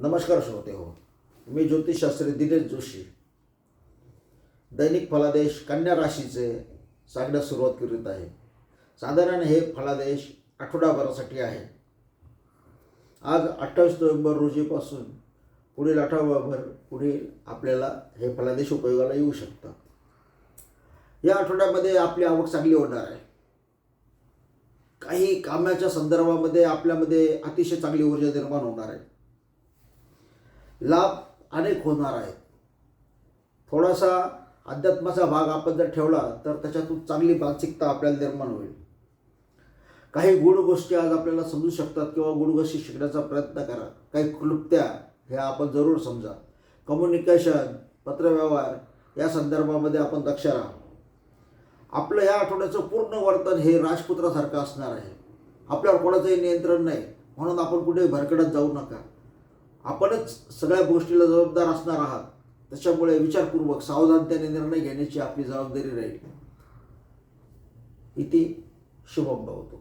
नमस्कार श्रोते हो, मी ज्योतिषशास्त्री दिनेश जोशी. दैनिक फलादेश कन्या राशीचे सांगण्यास सुरुवात करीत आहे. साधारण हे फलादेश आठवडाभरासाठी आहे. आज 28 नोव्हेंबर रोजीपासून पुढील आठवडाभर पुढील आपल्याला हे फलादेश उपयोगाला येऊ शकतात. या आठवड्यामध्ये आपली आवक चांगली होणार आहे. काही कामाच्या संदर्भामध्ये आपल्यामध्ये अतिशय चांगली ऊर्जा निर्माण होणार आहे. लाभ अनेक होणार आहेत. थोडासा अध्यात्माचा भाग आपण जर ठेवला तर त्याच्यातून चांगली मानसिकता आपल्याला निर्माण होईल. काही गूढ गोष्टी आज आपल्याला समजू शकतात किंवा गूढ गोष्टी शिकण्याचा प्रयत्न करा. काही क्लुप्त्या ह्या आपण जरूर समजा. कम्युनिकेशन, पत्रव्यवहार या संदर्भामध्ये आपण दक्ष राहा. आपलं या आठवड्याचं पूर्ण वर्तन हे राजपुत्रासारखं असणार आहे. आपल्यावर कोणाचंही नियंत्रण नाही, म्हणून आपण कुठेही भरकटत जाऊ नका. आपणच सगळ्या गोष्टीला जबाबदार असणार आहात. त्याच्यामुळे विचारपूर्वक सावधानतेने निर्णय घेण्याची आपली जबाबदारी राहील. इति शुभम भवतु.